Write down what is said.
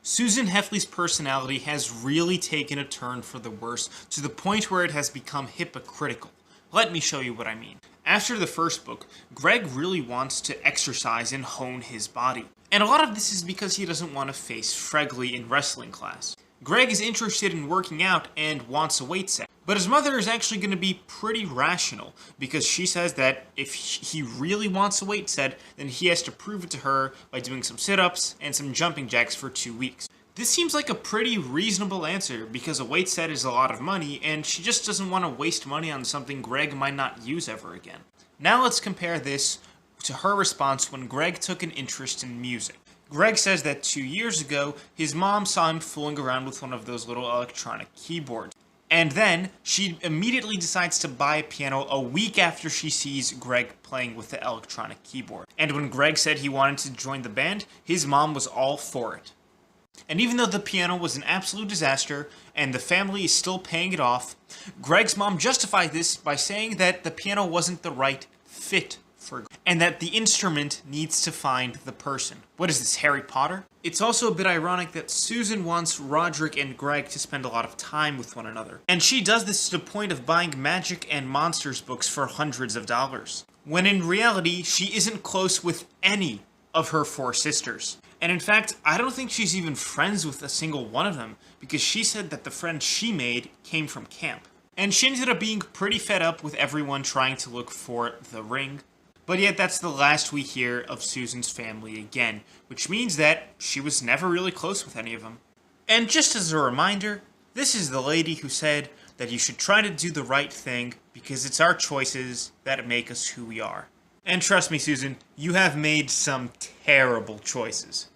Susan Heffley's personality has really taken a turn for the worse, to the point where it has become hypocritical. Let me show you what I mean. After the first book, Greg really wants to exercise and hone his body. And a lot of this is because he doesn't want to face Fregley in wrestling class. Greg is interested in working out and wants a weight set. But his mother is actually going to be pretty rational, because she says that if he really wants a weight set, then he has to prove it to her by doing some sit-ups and some jumping jacks for 2 weeks. This seems like a pretty reasonable answer, because a weight set is a lot of money, and she just doesn't want to waste money on something Greg might not use ever again. Now let's compare this to her response when Greg took an interest in music. Greg says that 2 years ago, his mom saw him fooling around with one of those little electronic keyboards. And then, she immediately decides to buy a piano a week after she sees Greg playing with the electronic keyboard. And when Greg said he wanted to join the band, his mom was all for it. And even though the piano was an absolute disaster, and the family is still paying it off, Greg's mom justified this by saying that the piano wasn't the right fit for Greg, and that the instrument needs to find the person. What is this, Harry Potter? It's also a bit ironic that Susan wants Roderick and Greg to spend a lot of time with one another. And she does this to the point of buying magic and monsters books for hundreds of dollars. When in reality, she isn't close with any of her 4 sisters. And in fact, I don't think she's even friends with a single one of them, because she said that the friends she made came from camp. And she ended up being pretty fed up with everyone trying to look for the ring. But yet that's the last we hear of Susan's family again, which means that she was never really close with any of them. And just as a reminder, this is the lady who said that you should try to do the right thing because it's our choices that make us who we are. And trust me, Susan, you have made some terrible choices.